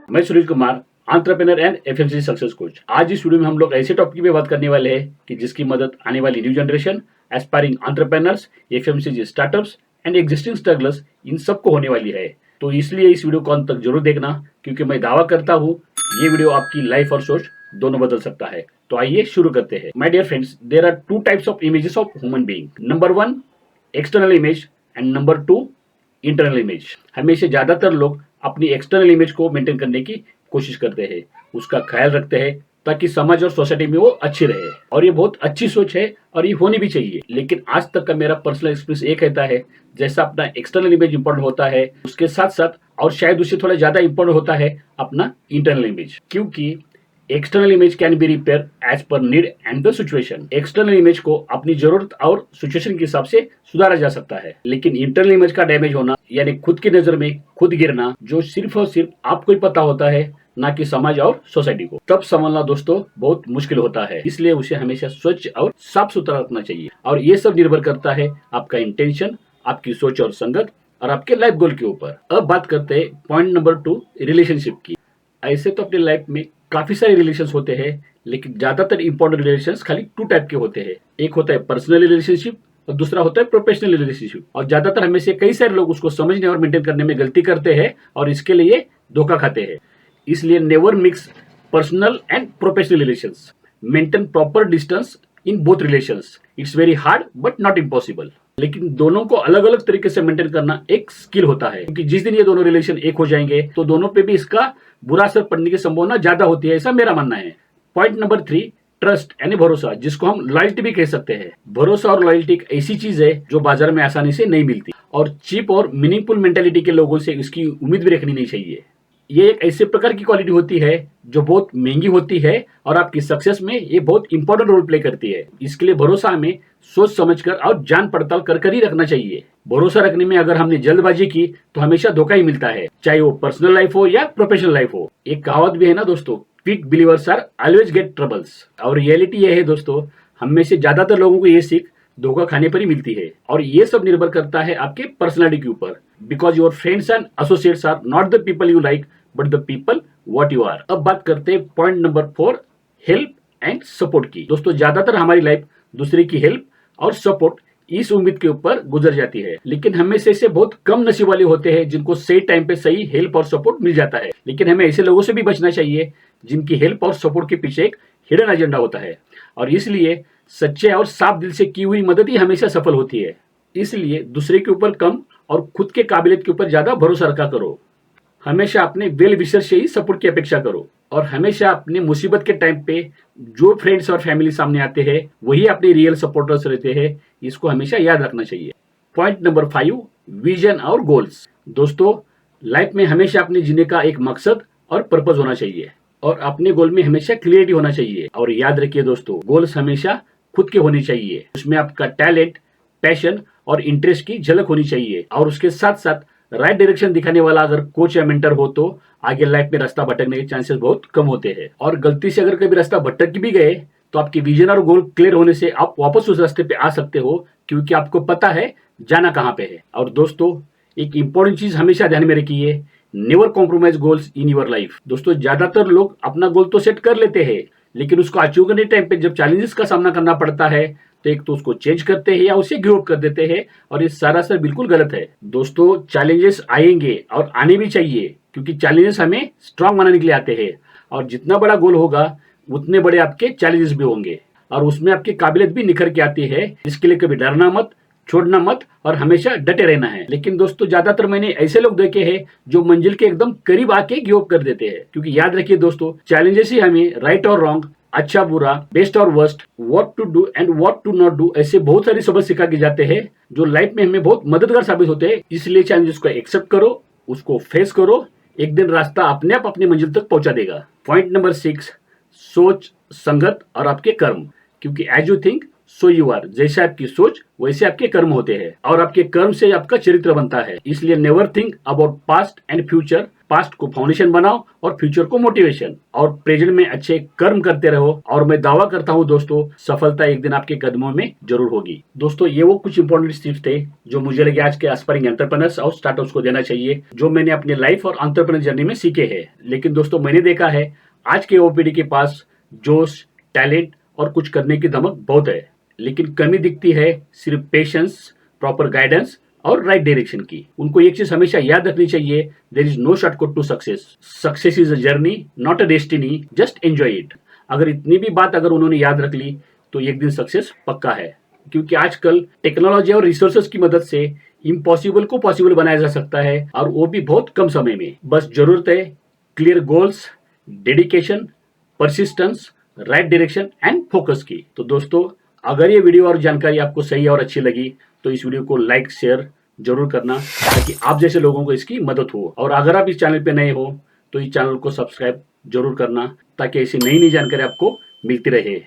मैं Sunil Kumar, entrepreneur and FMCG success coach. आज इस वीडियो में हम लोग ऐसे टॉपिक पे बात करने वाले हैं कि जिसकी मदद आने वाली new generation, aspiring entrepreneurs, FMCG startups and existing strugglers, इन सबको होने वाली है। तो इसलिए इस वीडियो को अंत तक जरूर देखना, क्योंकि मैं दावा करता हूँ ये वीडियो आपकी लाइफ और सोच दोनों बदल सकता है। तो आइए शुरू करते हैं। My dear friends, there are two types of images of human being. Number 1 external image and number 2 internal image. हमेशा ज्यादातर लोग अपनी एक्सटर्नल इमेज को मेंटेन करने की कोशिश करते हैं, उसका ख्याल रखते हैं ताकि समाज और सोसाइटी में वो अच्छी रहे। और ये बहुत अच्छी सोच है और ये होनी भी चाहिए। लेकिन आज तक का मेरा पर्सनल एक्सपीरियंस ये कहता है, जैसा अपना एक्सटर्नल इमेज इंपॉर्टेंट होता है, उसके साथ साथ और शायद उससे थोड़ा ज्यादा इंपॉर्टेंट होता है अपना इंटरनल इमेज। क्योंकि external image can be repair as per need and the situation. External image को अपनी जरूरत और सिचुएशन के हिसाब से सुधारा जा सकता है, लेकिन इंटरनल इमेज का डैमेज होना यानी खुद की नजर में खुद गिरना, जो सिर्फ और सिर्फ आपको ही पता होता है, ना कि समाज और सोसाइटी को, तब संभालना दोस्तों बहुत मुश्किल होता है। इसलिए उसे हमेशा स्वच्छ और साफ सुथरा रखना चाहिए। और ये सब निर्भर करता है आपका इंटेंशन, आपकी सोच और संगत और आपके लाइफ गोल के ऊपर। अब बात करते हैं पॉइंट नंबर 2 रिलेशनशिप की। ऐसे तो अपनी लाइफ में काफी सारे रिलेशंस होते हैं, लेकिन ज्यादातर इंपॉर्टेंट रिलेशंस खाली 2 टाइप के होते हैं। एक होता है पर्सनल रिलेशनशिप और दूसरा होता है प्रोफेशनल रिलेशनशिप। और ज्यादातर हमें से कई सारे लोग उसको समझने और मेंटेन करने में गलती करते हैं और इसके लिए धोखा खाते हैं। इसलिए never mix personal and professional relations. Maintain proper distance in both relations. It's very hard but not impossible. लेकिन दोनों को अलग अलग तरीके से मेंटेन करना एक स्किल होता है, क्योंकि जिस दिन ये दोनों रिलेशन एक हो जाएंगे तो दोनों पे भी इसका बुरा असर पड़ने की संभावना ज्यादा होती है, ऐसा मेरा मानना है। पॉइंट नंबर 3 ट्रस्ट यानी भरोसा, जिसको हम लॉयल्टी भी कह सकते हैं। भरोसा और लॉयल्टी एक ऐसी चीज है जो बाजार में आसानी से नहीं मिलती, और चीप और मीनिंगफुल मेंटेलिटी के लोगों से इसकी उम्मीद भी रखनी नहीं चाहिए। ये एक ऐसे प्रकार की क्वालिटी होती है जो बहुत महंगी होती है और आपकी सक्सेस में ये बहुत इंपॉर्टेंट रोल प्ले करती है। इसके लिए भरोसा हमें सोच समझकर और जान पड़ताल कर ही रखना चाहिए। भरोसा रखने में अगर हमने जल्दबाजी की तो हमेशा धोखा ही मिलता है, चाहे वो पर्सनल लाइफ हो या प्रोफेशनल लाइफ हो। एक कहावत भी है ना दोस्तों, quick believers are always get troubles. और रियलिटी ये है दोस्तों, हम में से ज्यादातर लोगों को ये सीख धोखा खाने पर ही मिलती है। और ये सब निर्भर करता है आपके पर्सनालिटी के ऊपर। Because your friends and associates are not the people you like but the people what you are. अब बात करते हैं point number 4 help and support की। दोस्तों ज्यादातर हमारी लाइफ दूसरे की हेल्प और सपोर्ट इस उम्मीद के ऊपर गुजर जाती है, लेकिन हमें से बहुत कम नसीब वाले होते हैं जिनको सही टाइम पे सही हेल्प और सपोर्ट मिल जाता है। लेकिन हमें ऐसे लोगों से भी बचना चाहिए जिनकी हेल्प और सपोर्ट के पीछे एक हिडन एजेंडा होता है। और इसलिए सच्चे और साफ दिल से की हुई मदद ही हमेशा सफल होती है। इसलिए दूसरे के ऊपर कम और खुद के काबिलियत के ऊपर ज्यादा भरोसा रखा करो। हमेशा अपने वेल विशर से ही सपोर्ट की अपेक्षा करो, और हमेशा अपने मुसीबत के टाइम पे जो फ्रेंड्स और फैमिली सामने आते हैं वही अपने रियल सपोर्टर्स रहते हैं। इसको हमेशा याद रखना चाहिए। पॉइंट नंबर 5 विजन और गोल्स। दोस्तों लाइफ में हमेशा अपने जीने का एक मकसद और पर्पस होना चाहिए, और अपने गोल में हमेशा क्लियरिटी होना चाहिए। और याद रखिए दोस्तों, गोल्स हमेशा खुद के होने चाहिए। उसमें आपका टैलेंट, पैशन और इंटरेस्ट की झलक होनी चाहिए, और उसके साथ साथ राइट डायरेक्शन दिखाने वाला अगर कोच या मेंटर हो तो आगे लाइफ में रास्ता भटकने के चांसेस बहुत कम होते हैं। और गलती से अगर कभी रास्ता भटक भी गए तो आपकी विजन और गोल क्लियर होने से आप वापस उस रास्ते पे आ सकते हो, क्योंकि आपको पता है जाना कहाँ पे है। और दोस्तों एक इंपॉर्टेंट चीज हमेशा ध्यान में रखिए, never compromise goals in your life. दोस्तों ज्यादातर लोग अपना गोल तो सेट कर लेते हैं, लेकिन उसको अचीव करने टाइम पे जब चैलेंजेस का सामना करना पड़ता है तो एक तो उसको चेंज करते हैं या उसे गिव अप कर देते हैं, और ये सारा सर बिल्कुल गलत है। दोस्तों चैलेंजेस आएंगे और आने भी चाहिए, क्योंकि चैलेंजेस हमें स्ट्रांग बनाने के लिए आते हैं। और जितना बड़ा गोल होगा उतने बड़े आपके चैलेंजेस भी होंगे, और उसमें आपकी काबिलियत भी निखर के आती है। इसके लिए कभी डरना मत, छोड़ना मत, और हमेशा डटे रहना है। लेकिन दोस्तों ज्यादातर मैंने ऐसे लोग देखे हैं जो मंजिल के एकदम करीब आके गिव अप कर देते हैं। क्योंकि याद रखिए दोस्तों, चैलेंजेस ही हमें राइट और रॉन्ग, अच्छा बुरा, बेस्ट और worst, what to do and what to not do, ऐसे बहुत सारी सबक सिखा के जाते हैं जो लाइफ में हमें बहुत मददगार साबित होते हैं। इसलिए चैलेंजेस को एक्सेप्ट करो, उसको फेस करो, एक दिन रास्ता अपने आप अपनी मंजिल तक पहुंचा देगा। पॉइंट नंबर 6 सोच, संगत और आपके कर्म। क्योंकि as you think so you are, जैसे आपकी सोच वैसे आपके कर्म होते हैं, और आपके कर्म से आपका चरित्र बनता है। इसलिए never think about past and future, past को फाउंडेशन बनाओ और फ्यूचर को मोटिवेशन, और प्रेजेंट में अच्छे कर्म करते रहो। और मैं दावा करता हूँ दोस्तों, सफलता एक दिन आपके कदमों में जरूर होगी। दोस्तों, ये वो कुछ इंपॉर्टेंट टिप्स थे जो मुझे लगे आज के एस्पायरिंग एंटरप्रेन्योर्स और स्टार्टअप्स को देना चाहिए, जो मैंने अपनी लाइफ और एंटरप्रेन्योर जर्नी में सीखे हैं। लेकिन दोस्तों, मैंने देखा है आज के ओपीडी के पास जोश, टैलेंट और कुछ करने की धमक बहुत है, लेकिन कमी दिखती है सिर्फ पेशेंस, प्रॉपर गाइडेंस और राइट डायरेक्शन की। उनको एक चीज हमेशा याद रखनी चाहिए, there is no shortcut to success. Success is a journey, not a destiny, just enjoy it. अगर इतनी भी बात अगर उन्होंने याद रख ली तो एक दिन सक्सेस पक्का है, क्योंकि आजकल टेक्नोलॉजी और रिसोर्सेज की मदद से इम्पॉसिबल को पॉसिबल बनाया जा सकता है, और वो भी बहुत कम समय में। बस जरूरत है clear goals, dedication, persistence, right direction and focus की। तो दोस्तों, अगर ये वीडियो और जानकारी आपको सही और अच्छी लगी तो इस वीडियो को लाइक शेयर जरूर करना, ताकि आप जैसे लोगों को इसकी मदद हो। और अगर आप इस चैनल पे नए हो तो इस चैनल को सब्सक्राइब जरूर करना, ताकि ऐसी नई नई जानकारी आपको मिलती रहे।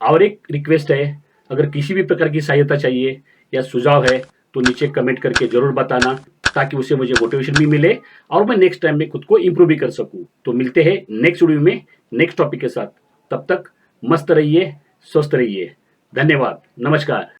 और एक रिक्वेस्ट है, अगर किसी भी प्रकार की सहायता चाहिए या सुझाव है तो नीचे कमेंट करके जरूर बताना, ताकि उससे मुझे मोटिवेशन भी मिले और मैं नेक्स्ट टाइम में खुद को इम्प्रूव भी कर सकूं। तो मिलते हैं नेक्स्ट वीडियो में नेक्स्ट टॉपिक के साथ। तब तक मस्त रहिए, स्वस्थ रहिए। धन्यवाद, नमस्कार।